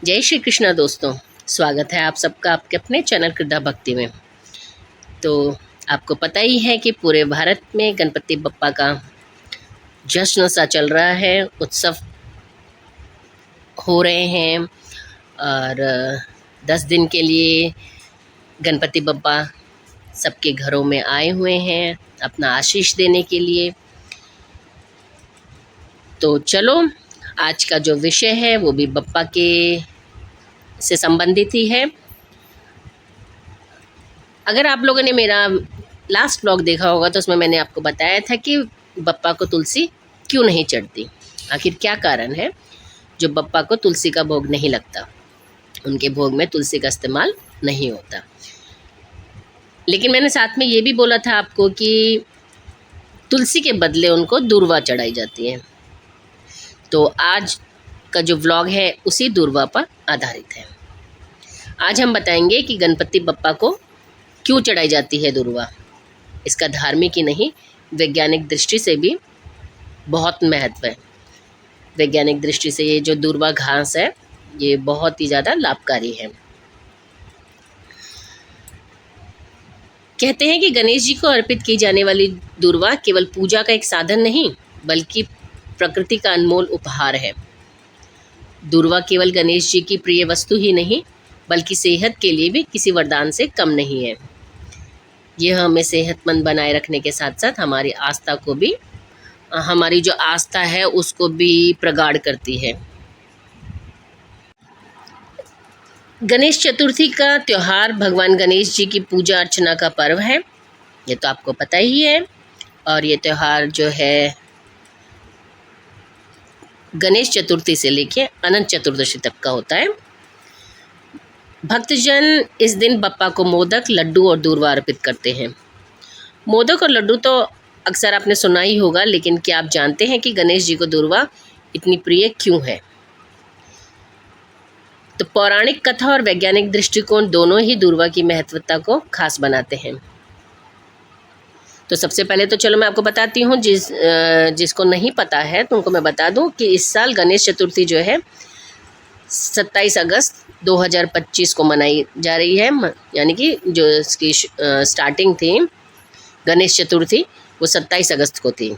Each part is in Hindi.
जय श्री कृष्णा दोस्तों। स्वागत है आप सबका आपके अपने चैनल कृदा भक्ति में। तो आपको पता ही है कि पूरे भारत में गणपति बप्पा का जश्न सा चल रहा है, उत्सव हो रहे हैं और 10 दिन के लिए गणपति बप्पा सबके घरों में आए हुए हैं अपना आशीष देने के लिए। तो चलो, आज का जो विषय है वो भी बप्पा के से संबंधित ही है। अगर आप लोगों ने मेरा लास्ट व्लॉग देखा होगा तो उसमें मैंने आपको बताया था कि बप्पा को तुलसी क्यों नहीं चढ़ती, आखिर क्या कारण है जो बप्पा को तुलसी का भोग नहीं लगता, उनके भोग में तुलसी का इस्तेमाल नहीं होता। लेकिन मैंने साथ में ये भी बोला था आपको कि तुलसी के बदले उनको दूर्वा चढ़ाई जाती है। तो आज का जो व्लॉग है उसी दूर्वा पर आधारित है। आज हम बताएंगे कि गणपति बप्पा को क्यों चढ़ाई जाती है दूर्वा। इसका धार्मिक ही नहीं, वैज्ञानिक दृष्टि से भी बहुत महत्व है। वैज्ञानिक दृष्टि से ये जो दूर्वा घास है ये बहुत ही ज़्यादा लाभकारी है। कहते हैं कि गणेश जी को अर्पित की जाने वाली दूर्वा केवल पूजा का एक साधन नहीं बल्कि प्रकृति का अनमोल उपहार है। दूर्वा केवल गणेश जी की प्रिय वस्तु ही नहीं बल्कि सेहत के लिए भी किसी वरदान से कम नहीं है। यह हमें सेहतमंद बनाए रखने के साथ साथ हमारी आस्था को भी, हमारी जो आस्था है उसको भी प्रगाढ़ करती है। गणेश चतुर्थी का त्यौहार भगवान गणेश जी की पूजा अर्चना का पर्व है, ये तो आपको पता ही है। और ये त्यौहार जो है गणेश चतुर्थी से लेके अनंत चतुर्दशी तक का होता है। भक्तजन इस दिन बप्पा को मोदक, लड्डू और दूर्वा अर्पित करते हैं। मोदक और लड्डू तो अक्सर आपने सुना ही होगा, लेकिन क्या आप जानते हैं कि गणेश जी को दूर्वा इतनी प्रिय क्यों है? तो पौराणिक कथा और वैज्ञानिक दृष्टिकोण दोनों ही दूर्वा की महत्वता को खास बनाते हैं। तो सबसे पहले तो चलो मैं आपको बताती हूँ, जिसको नहीं पता है तो उनको मैं बता दूँ कि इस साल गणेश चतुर्थी जो है 27 अगस्त 2025 को मनाई जा रही है। यानी कि जो इसकी स्टार्टिंग थी गणेश चतुर्थी वो 27 अगस्त को थी।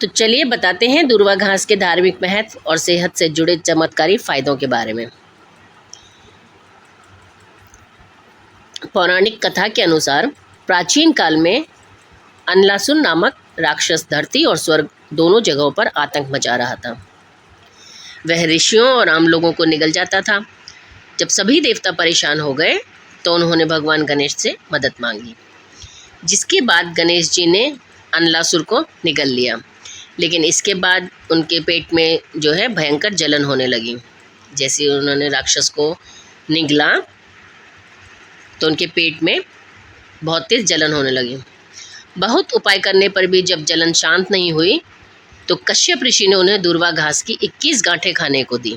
तो चलिए बताते हैं दूर्वा घास के धार्मिक महत्व और सेहत से जुड़े चमत्कारी फायदों के बारे में। पौराणिक कथा के अनुसार प्राचीन काल में अनलासुर नामक राक्षस धरती और स्वर्ग दोनों जगहों पर आतंक मचा रहा था। वह ऋषियों और आम लोगों को निगल जाता था। जब सभी देवता परेशान हो गए तो उन्होंने भगवान गणेश से मदद मांगी, जिसके बाद गणेश जी ने अनलासुर को निगल लिया। लेकिन इसके बाद उनके पेट में जो है भयंकर जलन होने लगी। जैसे उन्होंने राक्षस को निगला तो उनके पेट में बहुत तेज़ जलन होने लगी। बहुत उपाय करने पर भी जब जलन शांत नहीं हुई तो कश्यप ऋषि ने उन्हें दूर्वा घास की 21 गांठें खाने को दी।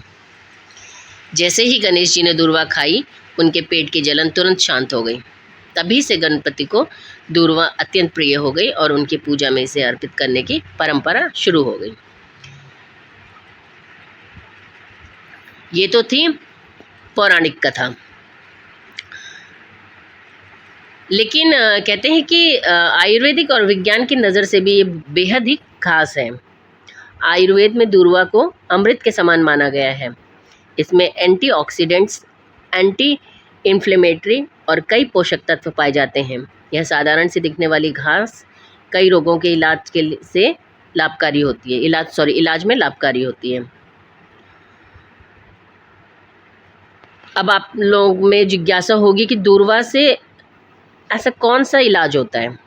जैसे ही गणेश जी ने दूर्वा खाई उनके पेट की जलन तुरंत शांत हो गई। तभी से गणपति को दूर्वा अत्यंत प्रिय हो गई और उनकी पूजा में इसे अर्पित करने की परंपरा शुरू हो गई। ये तो थी पौराणिक कथा। लेकिन कहते हैं कि आयुर्वेदिक और विज्ञान की नज़र से भी ये बेहद ही खास है। आयुर्वेद में दूर्वा को अमृत के समान माना गया है। इसमें एंटीऑक्सीडेंट्स, एंटी इन्फ्लेमेटरी और कई पोषक तत्व पाए जाते हैं। यह साधारण सी दिखने वाली घास कई रोगों के इलाज से लाभकारी होती है, इलाज में लाभकारी होती है। अब आप लोग में जिज्ञासा होगी कि दूर्वा से ऐसा कौन सा इलाज होता है,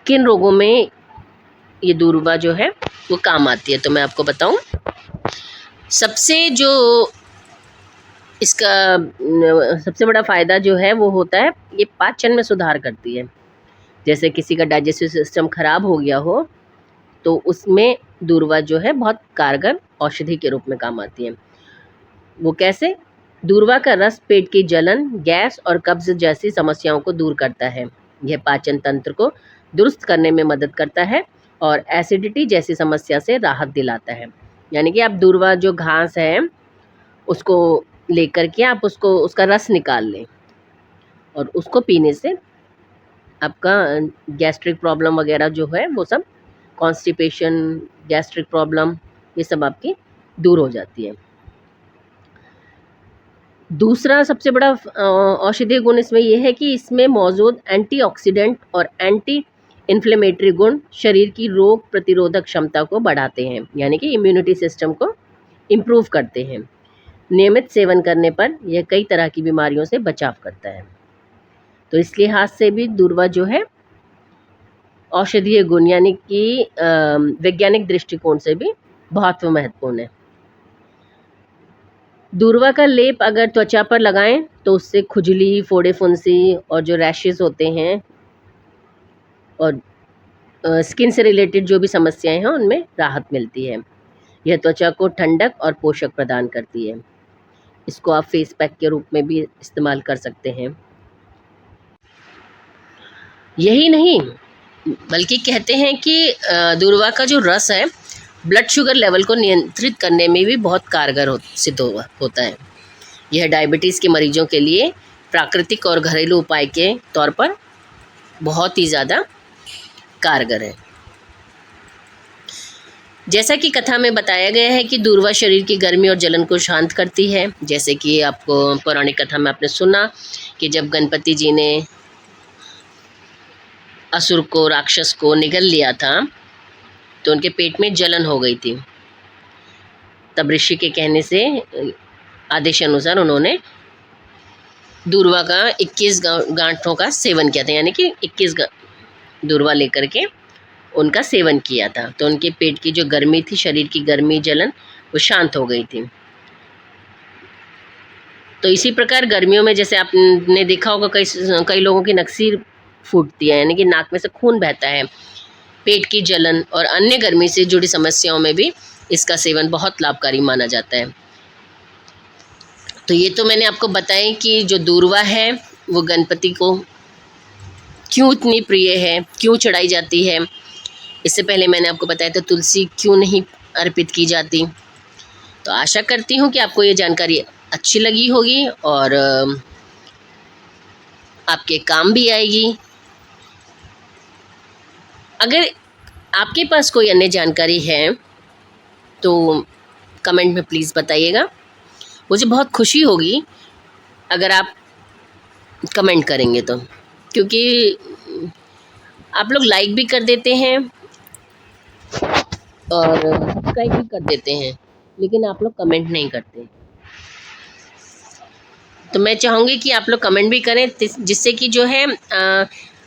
किन रोगों में ये दूर्वा जो है वो काम आती है। तो मैं आपको बताऊं, सबसे जो इसका सबसे बड़ा फ़ायदा जो है वो होता है ये पाचन में सुधार करती है। जैसे किसी का डाइजेस्टिव सिस्टम ख़राब हो गया हो तो उसमें दूर्वा जो है बहुत कारगर औषधि के रूप में काम आती है। वो कैसे? दूर्वा का रस पेट की जलन, गैस और कब्ज जैसी समस्याओं को दूर करता है। यह पाचन तंत्र को दुरुस्त करने में मदद करता है और एसिडिटी जैसी समस्या से राहत दिलाता है। यानी कि आप दूर्वा जो घास है उसको लेकर के आप उसका रस निकाल लें और उसको पीने से आपका गैस्ट्रिक प्रॉब्लम वगैरह जो है वो सब, कॉन्स्टिपेशन, गैस्ट्रिक प्रॉब्लम, ये सब आपकी दूर हो जाती है। दूसरा सबसे बड़ा औषधीय गुण इसमें ये है कि इसमें मौजूद एंटीऑक्सीडेंट और एंटी इन्फ्लेमेटरी गुण शरीर की रोग प्रतिरोधक क्षमता को बढ़ाते हैं, यानी कि इम्यूनिटी सिस्टम को इम्प्रूव करते हैं। नियमित सेवन करने पर यह कई तरह की बीमारियों से बचाव करता है। तो इस लिहाज से भी दूर्वा जो है औषधीय गुण यानी कि वैज्ञानिक दृष्टिकोण से भी बहुत महत्वपूर्ण है। दूर्वा का लेप अगर त्वचा पर लगाएं तो उससे खुजली, फोड़े फुंसी और जो रैशेस होते हैं और स्किन से रिलेटेड जो भी समस्याएं हैं उनमें राहत मिलती है। यह त्वचा को ठंडक और पोषक प्रदान करती है। इसको आप फेस पैक के रूप में भी इस्तेमाल कर सकते हैं। यही नहीं बल्कि कहते हैं कि दूर्वा का जो रस है ब्लड शुगर लेवल को नियंत्रित करने में भी बहुत कारगर सिद्ध होता है। यह डायबिटीज़ के मरीजों के लिए प्राकृतिक और घरेलू उपाय के तौर पर बहुत ही ज़्यादा कारगर है। जैसा कि कथा में बताया गया है कि दूर्वा शरीर की गर्मी और जलन को शांत करती है। जैसे कि आपको पौराणिक कथा में आपने सुना कि जब गणपति जी ने असुर को, राक्षस को निगल लिया था तो उनके पेट में जलन हो गई थी। तब ऋषि के कहने से, आदेश अनुसार, उन्होंने दूर्वा का 21 गांठों का सेवन किया था, यानी कि 21 दूर्वा लेकर के उनका सेवन किया था। तो उनके पेट की जो गर्मी थी, शरीर की गर्मी, जलन, वो शांत हो गई थी। तो इसी प्रकार गर्मियों में जैसे आपने देखा होगा कई लोगों की नक्सीर फूटती है, यानी कि नाक में से खून बहता है। पेट की जलन और अन्य गर्मी से जुड़ी समस्याओं में भी इसका सेवन बहुत लाभकारी माना जाता है। तो ये तो मैंने आपको बताया कि जो दूर्वा है वो गणपति को क्यों इतनी प्रिय है, क्यों चढ़ाई जाती है। इससे पहले मैंने आपको बताया था तुलसी क्यों नहीं अर्पित की जाती। तो आशा करती हूँ कि आपको ये जानकारी अच्छी लगी होगी और आपके काम भी आएगी। अगर आपके पास कोई अन्य जानकारी है तो कमेंट में प्लीज़ बताइएगा। मुझे बहुत खुशी होगी अगर आप कमेंट करेंगे तो, क्योंकि आप लोग लाइक भी कर देते हैं और सब्सक्राइब भी कर देते हैं, लेकिन आप लोग कमेंट नहीं करते। तो मैं चाहूँगी कि आप लोग कमेंट भी करें, जिससे कि जो है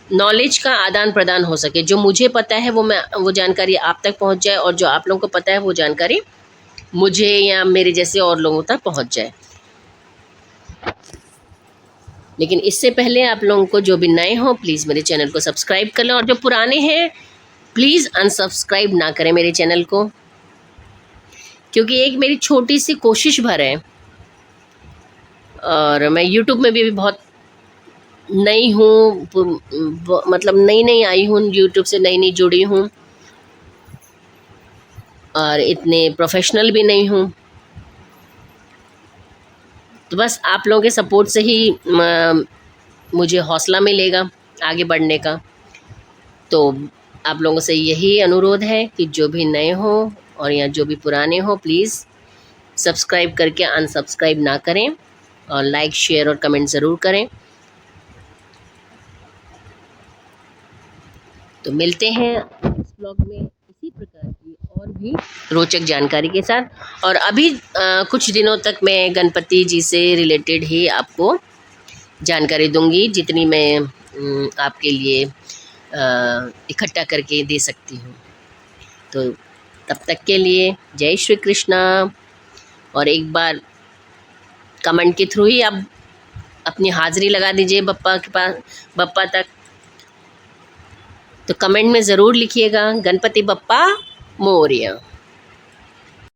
नॉलेज का आदान प्रदान हो सके। जो मुझे पता है वो जानकारी आप तक पहुंच जाए और जो आप लोगों को पता है वो जानकारी मुझे या मेरे जैसे और लोगों तक पहुंच जाए। लेकिन इससे पहले आप लोगों को, जो भी नए हों, प्लीज़ मेरे चैनल को सब्सक्राइब कर लें और जो पुराने हैं प्लीज़ अनसब्सक्राइब ना करें मेरे चैनल को, क्योंकि एक मेरी छोटी सी कोशिश भर है और मैं यूट्यूब में भी बहुत नई हूँ, मतलब नई आई हूँ, यूट्यूब से नई जुड़ी हूँ और इतने प्रोफेशनल भी नहीं हूँ। तो बस आप लोगों के सपोर्ट से ही मुझे हौसला मिलेगा आगे बढ़ने का। तो आप लोगों से यही अनुरोध है कि जो भी नए हों और या जो भी पुराने हों, प्लीज़ सब्सक्राइब करके अनसब्सक्राइब ना करें और लाइक, शेयर और कमेंट ज़रूर करें। तो मिलते हैं इस ब्लॉग में इसी प्रकार की और भी रोचक जानकारी के साथ। और अभी कुछ दिनों तक मैं गणपति जी से रिलेटेड ही आपको जानकारी दूंगी, जितनी मैं आपके लिए इकट्ठा करके दे सकती हूँ। तो तब तक के लिए जय श्री कृष्णा। और एक बार कमेंट के थ्रू ही आप अपनी हाज़िरी लगा दीजिए बप्पा के पास, बप्पा तक। तो कमेंट में ज़रूर लिखिएगा, गणपति बप्पा मोरया।